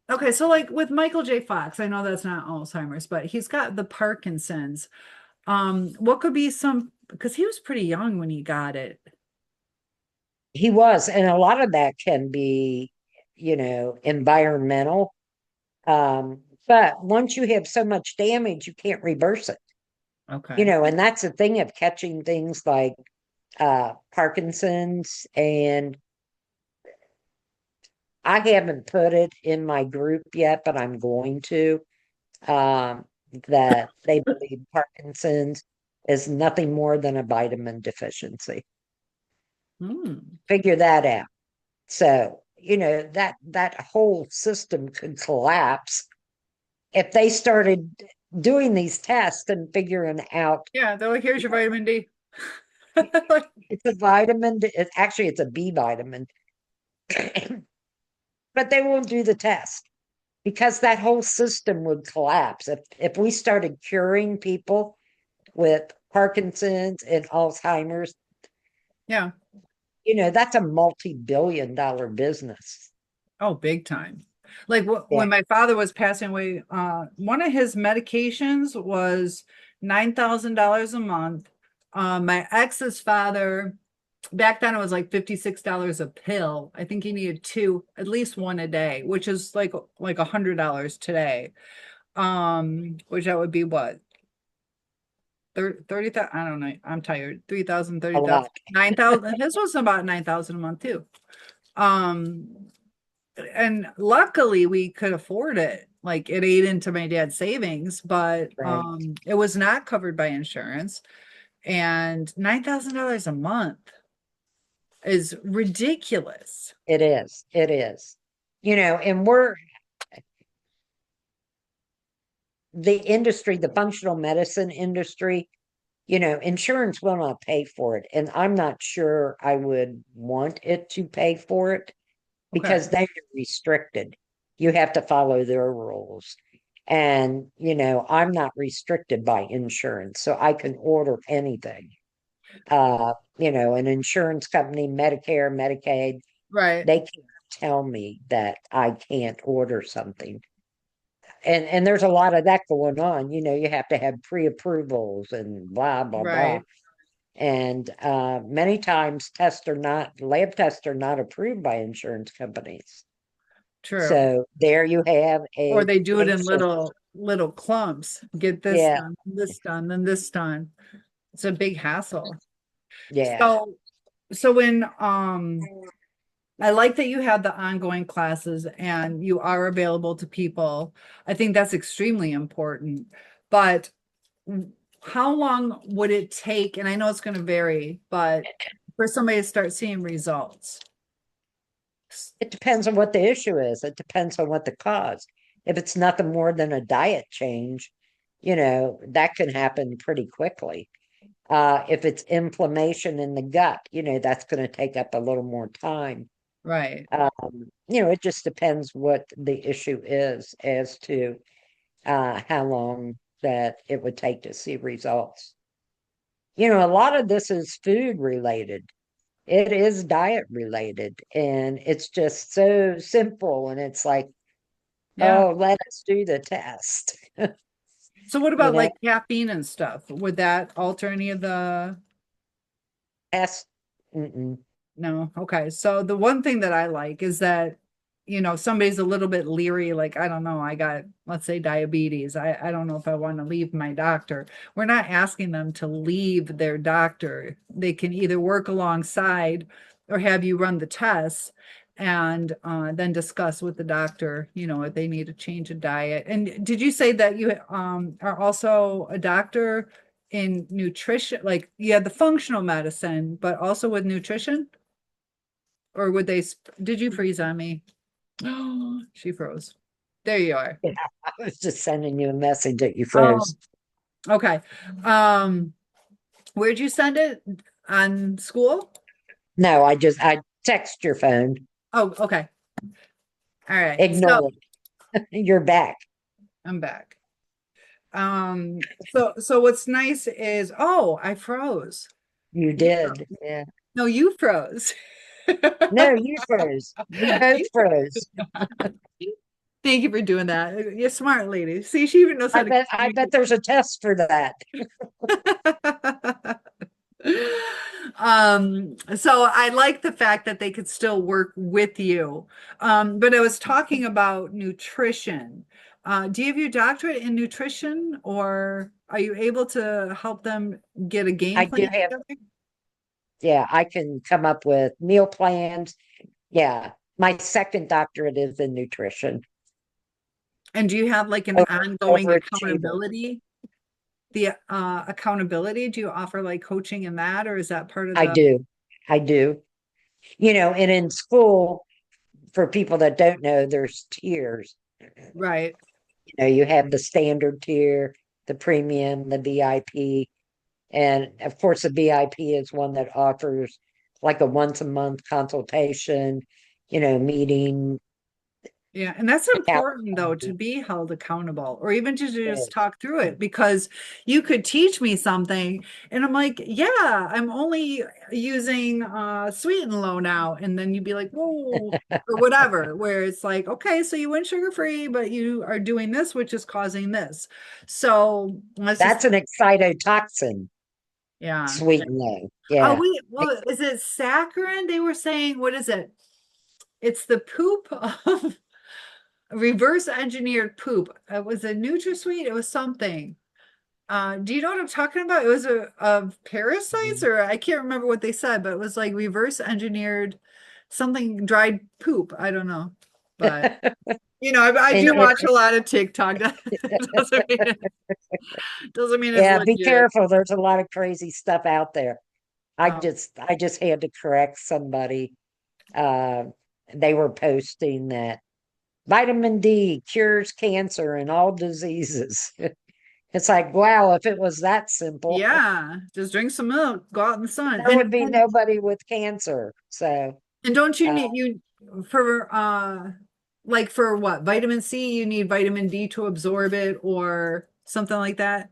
Okay, so like with Michael J. Fox, I know that's not Alzheimer's, but he's got the Parkinson's. What could be some, because he was pretty young when he got it. He was, and a lot of that can be, environmental. But once you have so much damage, you can't reverse it. Okay. And that's the thing of catching things like Parkinson's. And I haven't put it in my group yet, but I'm going to. Um, that they believe Parkinson's is nothing more than a vitamin deficiency. Hmm. Figure that out. So, that whole system could collapse if they started doing these tests and figuring out Yeah, they're like, here's your vitamin D. it's a vitamin, actually it's a B vitamin, but they won't do the test because that whole system would collapse if we started curing people with Parkinson's and Alzheimer's. Yeah. That's a multi-billion-dollar business. Oh, big time. Like Yeah, when my father was passing away, one of his medications was $9,000 a month. My ex's father, back then it was like $56 a pill. I think he needed two, at least one a day, which is like $100 today. Which that would be what? 30,000, I don't know. I'm tired. 3,000, a 30,000, lot. 9,000. His was about 9,000 a month too. Um, and luckily we could afford it. Like it ate into my dad's savings, but Right. it was not covered by insurance. And $9,000 a month is ridiculous. It is. It is. And the industry, the functional medicine industry, insurance will not pay for it. And I'm not sure I would want it to pay for it because Okay. they're restricted. You have to follow their rules. And, I'm not restricted by insurance, so I can order anything. An insurance company, Medicare, Medicaid, Right. they can't tell me that I can't order something. And there's a lot of that going on. You have to have pre-approvals and blah blah blah. Right. And many times lab tests are not approved by insurance companies. True. So there you have Or a they do it in patient. little clumps. Get Yeah, this done, then this done. It's a big hassle. yeah. So when I like that you have the ongoing classes and you are available to people. I think that's extremely important. But how long would it take? And I know it's going to vary, but for somebody to start seeing results. It depends on what the issue is. It depends on what the cause. If it's nothing more than a diet change, that can happen pretty quickly. If it's inflammation in the gut, that's going to take up a little more time. Right. It just depends what the issue is as to how long that it would take to see results. A lot of this is food related. It is diet related, and it's just so simple. And it's like, Yeah. oh, let us do the test. So what You about know, like caffeine and stuff? Would that alter any of the test. Mm-mm. No. Okay. So the one thing that I like is that, somebody's a little bit leery, like, I don't know, I got, let's say, diabetes. I don't know if I want to leave my doctor. We're not asking them to leave their doctor. They can either work alongside or have you run the tests and then discuss with the doctor, if they need to change a diet. And did you say that you are also a doctor in nutrition? Like, yeah, the functional medicine, but also with nutrition? Or would they, did you freeze on me? Oh, she froze. There you are. Yeah, I was just sending you a message that you Oh, froze. okay. Um, where'd you send it? On Skool? No, I text your phone. Oh, okay. All right. So Ignore it. You're back. I'm back. So what's nice is, oh, I froze. You You did. froze. Yeah. No, you froze. No, you froze. We both You- froze. Thank you for doing that. You're a smart lady. See, she even knows how to I bet there's a test for that. communicate. So I like the fact that they could still work with you. But I was talking about nutrition. Do you have your doctorate in nutrition, or are you able to help them get a game I do plan have, together? yeah, I can come up with meal plans. Yeah, my second doctorate is in nutrition. And do you have like an ongoing Overachiever. accountability? The accountability, do you offer like coaching in that, or is that part of I the do. I do. And in school, for people that don't know, there's tiers. right? You have the standard tier, the premium, the VIP. And of course, the VIP is one that offers like a once a month consultation, meeting. Yeah, and that's important though to be held accountable or even to just talk through it because you could teach me something and I'm like, yeah, I'm only using sweet and low now. And then you'd be like, whoa, or whatever, where it's like, okay, so you went sugar free, but you are doing this, which is causing this. So let's just, That's an excitotoxin, yeah. sweet and low. Oh, Yeah, wait, well, is it saccharin? They were saying, what is it? It's the poop of reverse engineered poop. It was a NutraSweet. It was something. Do you know what I'm talking about? It was a of parasites, or I can't remember what they said, but it was like reverse engineered something dried poop. I don't know, but I and do watch a lot of TikTok. Doesn't mean doesn't mean it's yeah, be legit. careful. There's a lot of crazy stuff out there. Oh, I just had to correct somebody. Uh, they were posting that vitamin D cures cancer and all diseases. It's like, wow, if it was that simple, yeah, just drink some milk, go out in the sun, there would be nobody with cancer. So, and don't you uh, need you for like for what? Vitamin C, you need vitamin D to absorb it or something like that?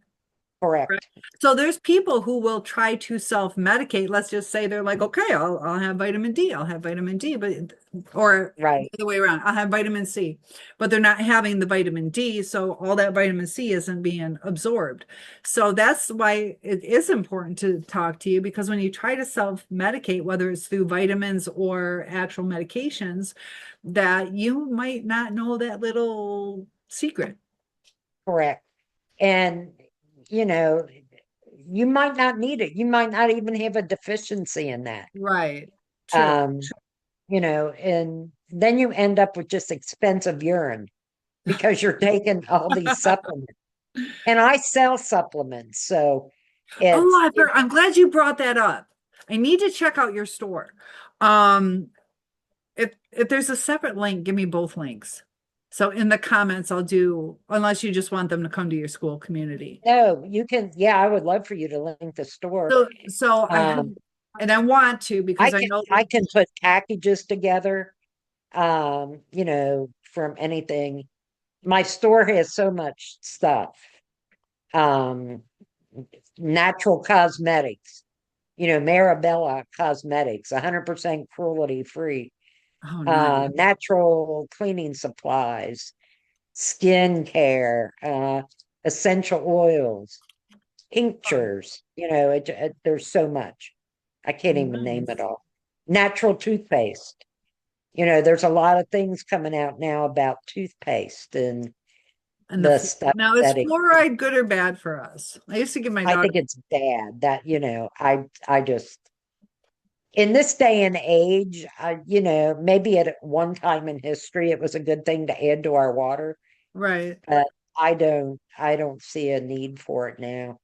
Right. correct. So there's people who will try to self-medicate. Let's just say they're like, okay, I'll have vitamin D, I'll have vitamin D, but or the Right, other way around, I'll have vitamin C, but they're not having the vitamin D, so all that vitamin C isn't being absorbed. So that's why it is important to talk to you because when you try to self-medicate, whether it's through vitamins or actual medications, that you might not know that little secret. correct. And, you know, you might not need it. You might not even have a deficiency in that. Right. True. Um, and then you end up with just expensive urine because you're taking all these supplements. And I sell supplements, so Oh, it's I'm glad you brought that up. I need to check out your store. Um, if there's a separate link, give me both links. So in the comments, I'll do, unless you just want them to come to your school community. no, you can, yeah, I would love for you to link the store. So I have, Um, and I want to because I know, I can put packages together, from anything. My store has so much stuff. Um, Natural cosmetics, Marabella Cosmetics, 100% cruelty free, oh, nice. natural cleaning supplies, skin care, essential oils, tinctures, there's so much. I can't even name it Nice. all. Natural toothpaste. There's a lot of things coming out now about toothpaste and And the stuff now is that it, fluoride good or bad for us? I used to give my I daughter, think it's bad that, I just, in this day and age, maybe at one time in history, it was a good thing to add to our water, right, but I don't see a need for it now.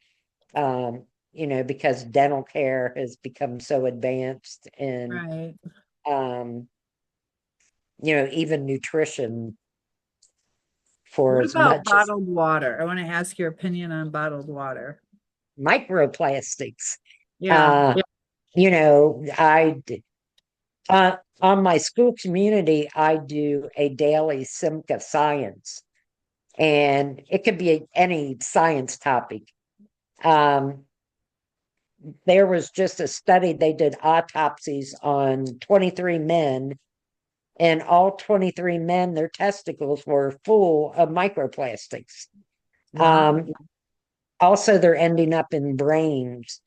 Because dental care has become so advanced and, right. um, even nutrition for What as about much as bottled water? I want to ask your opinion on bottled water. microplastics. Yeah. Uh, on my school community, I do a daily Simca science, and it could be any science topic. Um, there was just a study, they did autopsies on 23 men And all 23 men, their testicles were full of microplastics. Wow. Um, Also, they're ending up in brains.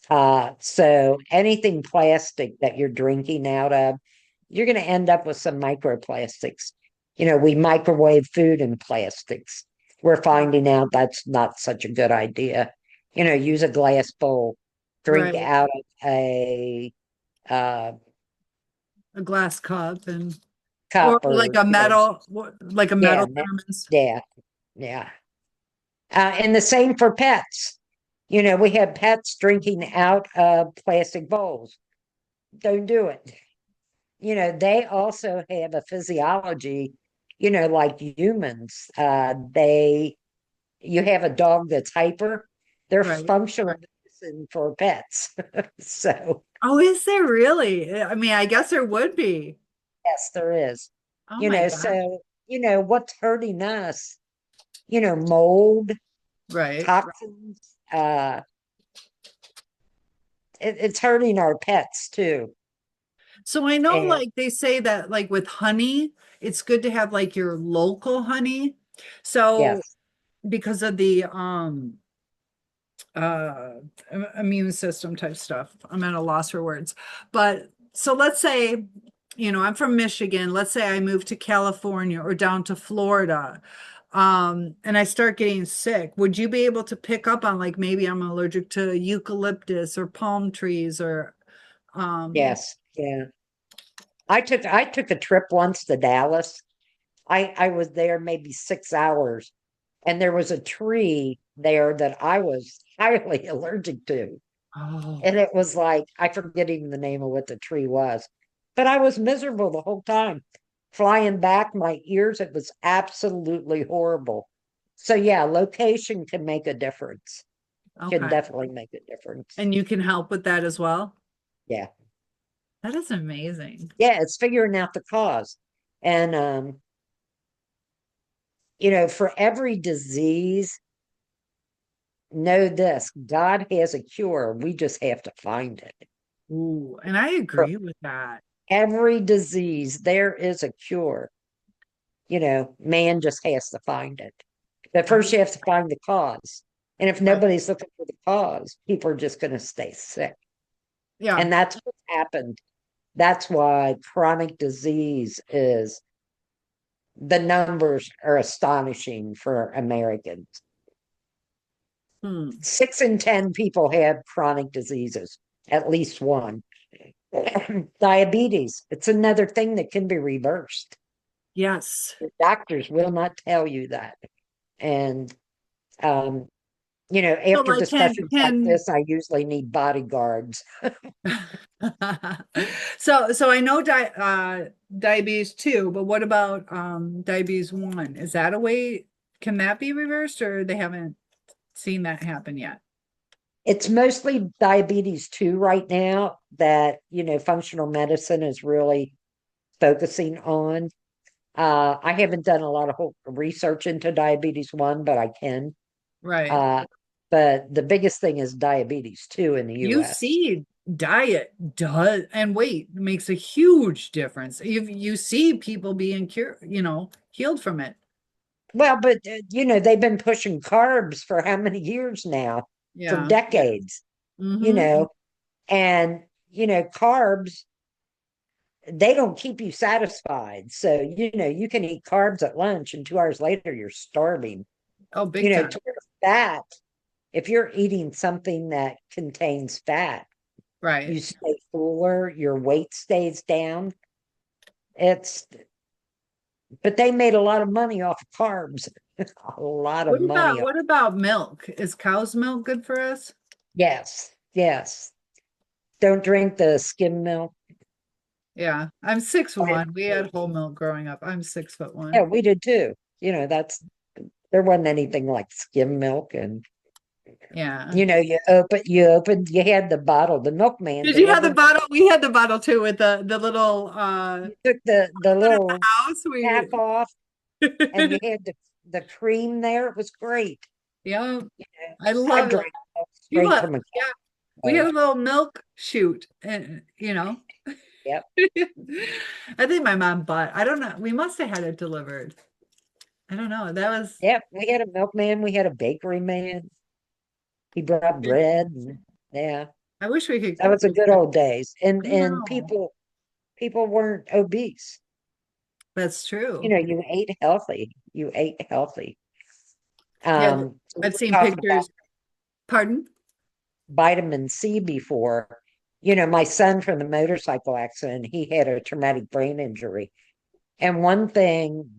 So anything plastic that you're drinking out of, you're going to end up with some microplastics. We microwave food in plastics. We're finding out that's not such a good idea. Use a glass bowl, drink Right. out of a uh, A glass cup and or cup like or, a metal, like a yeah, metal thermos. yeah, yeah. And the same for pets. We have pets drinking out of plastic bowls. Don't do it. They also have a physiology, like humans. You have a dog that's hyper, they're Right. functional medicine for pets. So, Oh, is there really? I mean, I guess there would be. yes, there is. Oh my God. So, what's hurting us, mold, Right. toxins, it's hurting our pets too. So I know And like they say that like with honey, it's good to have like your local honey. So yes, because of the uh immune system type stuff. I'm at a loss for words. But so let's say, I'm from Michigan. Let's say I move to California or down to Florida. And I start getting sick. Would you be able to pick up on like maybe I'm allergic to eucalyptus or palm trees or um yes, yeah. I took a trip once to Dallas. I was there maybe 6 hours, and there was a tree there that I was highly allergic to. oh, And it was like, I forget even the name of what the tree was, but I was miserable the whole time. Flying back, my ears, it was absolutely horrible. So, yeah, location can make a difference, can okay. definitely make a difference. And you can help with that as well. Yeah. That is amazing. Yeah, it's figuring out the cause. And, for every disease, know this: God has a cure. We just have to find it. Ooh, and I For agree with that. every disease, there is a cure. Man just has to find it. But I, first, you have to find the cause. And if right. nobody's looking for the cause, people are just going to stay sick. Yeah. And that's what's happened. That's why chronic disease is, the numbers are astonishing for Americans. Hmm. 6 in 10 people have chronic diseases, at least one. Diabetes, it's another thing that can be reversed. Yes. The doctors will not tell you that. And, um, So after like can discussions like can this, I usually need bodyguards. so I know diabetes two, but what about diabetes one? Is that a way, can that be reversed or they haven't seen that happen yet? It's mostly diabetes 2 right now that, functional medicine is really focusing on. I haven't done a lot of whole research into diabetes 1, but I can. Right. Uh, but the biggest thing is diabetes 2 in the You US. see diet does and weight makes a huge difference. You see people being healed from it. Well, but they've been pushing carbs for how many years now? For Yeah. decades, you Mm-hmm. know, and carbs, they don't keep you satisfied. So, you can eat carbs at lunch and 2 hours later you're starving. Oh, big time. Towards fat, if you're eating something that contains fat, Right. you stay fuller, your weight stays down. It's But they made a lot of money off of carbs. A lot of What money about off. what about milk? Is cow's milk good for us? Yes, yes. Don't drink the skim milk. Yeah, I'm six And one. We had whole milk growing up. I'm 6'1". yeah, we did too. That's There wasn't anything like skim milk. And Yeah. you had the bottle, the milkman Did you have the delivered. bottle? We had the bottle too with the little You took the put in the little house. cap We off, and you had the cream there. It was great. yeah, I I love it. drank milk You straight from a yeah, we cow. had a little milk chute and Yep. I think my mom bought, I don't know, we must have had it delivered. I don't know. That was, Yep. We had a milkman. We had a bakery man. He brought bread. And, yeah. I wish we could, That was the good old days. I And know. people weren't obese. That's You true. know, you ate healthy. You ate healthy. Yeah, We I've were seen talking about pictures. Pardon? vitamin C before. You know, my son from the motorcycle accident, he had a traumatic brain injury. And one thing,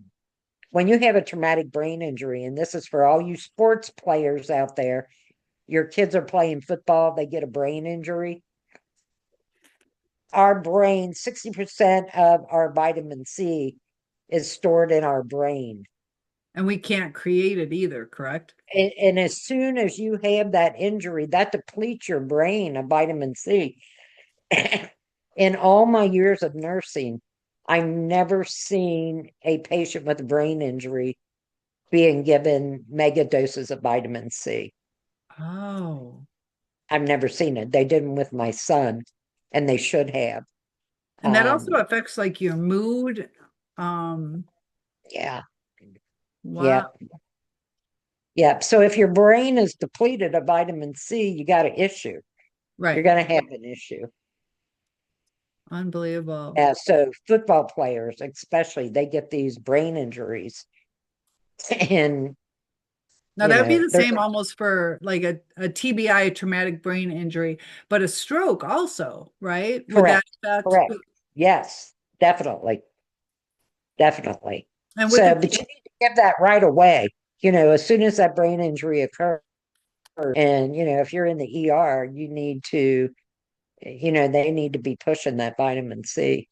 when you have a traumatic brain injury, and this is for all you sports players out there, your kids are playing football, they get a brain injury. Our brain, 60% of our vitamin C is stored in our brain. And we can't create it either, correct? And as soon as you have that injury, that depletes your brain of vitamin C. In all my years of nursing, I've never seen a patient with a brain injury being given mega doses of vitamin C. Oh. I've never seen it. They didn't with my son, and they should have. And that also Um, affects like your mood. Um, yeah, wow. yeah, yeah. So if your brain is depleted of vitamin C, you got an issue. You're Right. going to have an issue. Unbelievable. Yeah, so football players, especially, they get these brain injuries, and Now that would be the there's same almost for like a TBI, traumatic brain injury, but a stroke also, right? Would that correct, affect? correct. Yes, definitely, definitely. And with the So, but you need to give that right away. You know, as soon as that brain injury occurs, and if you're in the ER, you need to, they need to be pushing that vitamin C.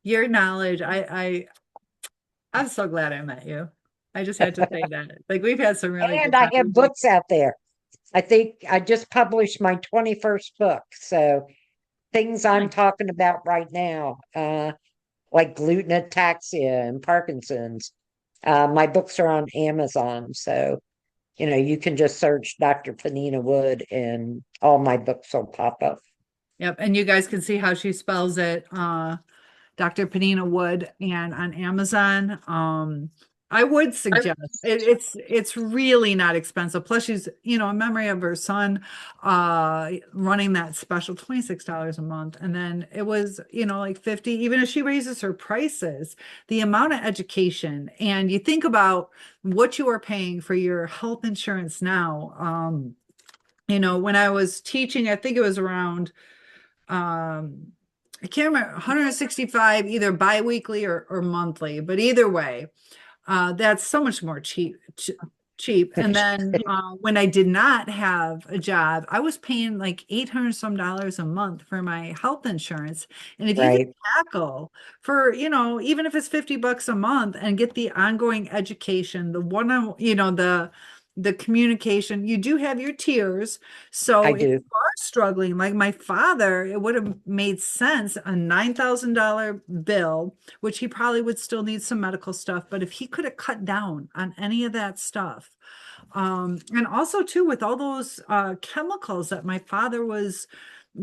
your knowledge, I'm so glad I met you. I just had to say that. Like we've had some really And good I have conversations. books out there. I think I just published my 21st book. So things I'm Nice. talking about right now, like gluten ataxia and Parkinson's. My books are on Amazon. So, you can just search Dr. Peninah Wood and all my books will pop up. Yep. And you guys can see how she spells it. Dr. Peninah Wood and on Amazon. I would suggest it's really not expensive. Plus, she's in memory of her son, running that special $26 a month, and then it was like 50. Even if she raises her prices, the amount of education, and you think about what you are paying for your health insurance now. When I was teaching, I think it was around I can't remember 165 either biweekly or monthly, but either way, that's so much more cheap. And then when I did not have a job, I was paying like 800 some dollars a month for my health insurance. And if you can Right. tackle for, even if it's 50 bucks a month and get the ongoing education, the one on, the communication, you do have your tiers. I So if do. you are struggling, like my father, it would have made sense a $9,000 bill, which he probably would still need some medical stuff. But if he could have cut down on any of that stuff, and also too with all those chemicals that my father was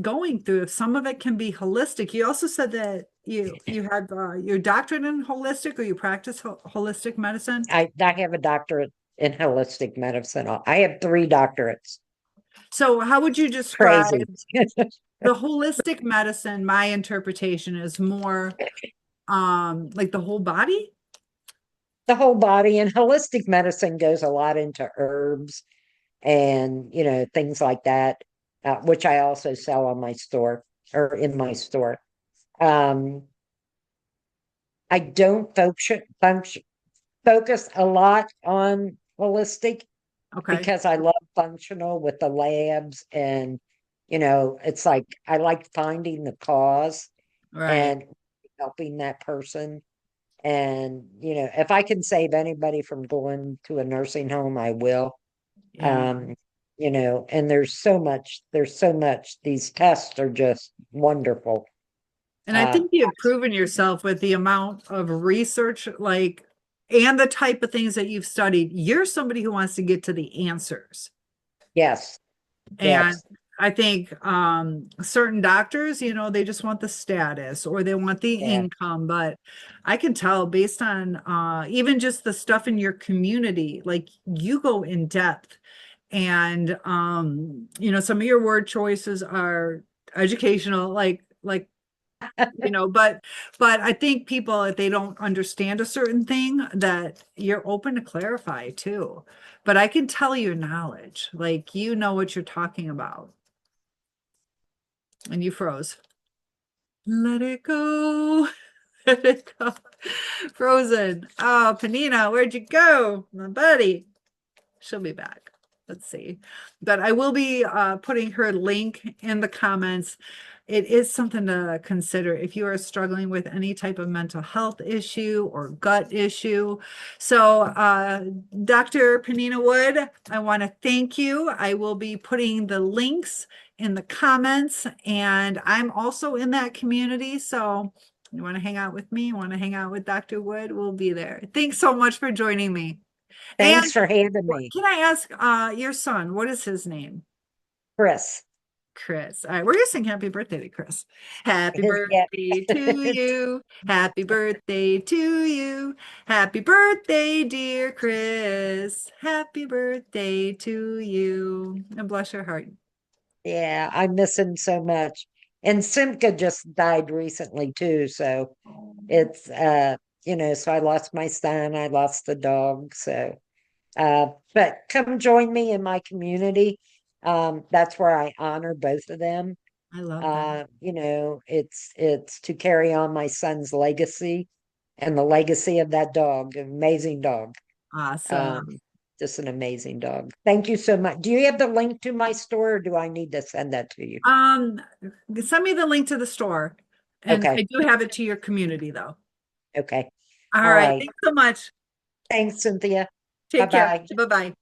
going through, if some of it can be holistic. You also said that you had your doctorate in holistic, or you practice holistic medicine. I have a doctorate in holistic medicine. I have three doctorates. So how would you describe Crazy. the holistic medicine? My interpretation is more like the whole body. The whole body, and holistic medicine goes a lot into herbs and things like that, which I also sell on my store or in my store. um I don't focus a lot on holistic Okay. because I love functional with the labs, and it's like I like finding the cause Right. and helping that person. And if I can save anybody from going to a nursing home, I will. Yeah. um and there's so much, these tests are just wonderful. And I uh think you've proven yourself with the amount of research, like, and the type of things that you've studied. You're somebody who wants to get to the answers. yes, And yes, I think certain doctors, they just want the status or they want the Yeah. income, but I can tell based on even just the stuff in your community, like you go in depth and some of your word choices are educational, like but I think people, if they don't understand a certain thing, that you're open to clarify too. But I can tell your knowledge, like you know what you're talking about. And you froze. Let it go. Let it go. Frozen. Oh, Peninah, where'd you go? My buddy. She'll be back. Let's see. But I will be putting her link in the comments. It is something to consider if you are struggling with any type of mental health issue or gut issue. So, Dr. Peninah Wood, I want to thank you. I will be putting the links in the comments, and I'm also in that community. So, you want to hang out with me? You want to hang out with Dr. Wood? We'll be there. Thanks so much for joining me. Thanks And for having me, can I ask your son, what is his name? Chris. Chris. All right, we're gonna sing happy birthday to Chris. Happy Yeah. birthday to you. Happy birthday to you. Happy birthday, dear Chris. Happy birthday to you. And bless your heart. Yeah, I miss him so much. And Simca just died recently too, so it's so I lost my son, I lost the dog, so but come join me in my community. That's where I honor both of them. I love that. It's to carry on my son's legacy and the legacy of that dog, amazing dog. Awesome. Um, just an amazing dog. Thank you so much. Do you have the link to my store or do I need to send that to you? Um, Send me the link to the store. And Okay. I do have it to your community though. Okay. All All right. right. Thanks so much. Thanks, Cynthia. Bye Take care. bye. Bye-bye.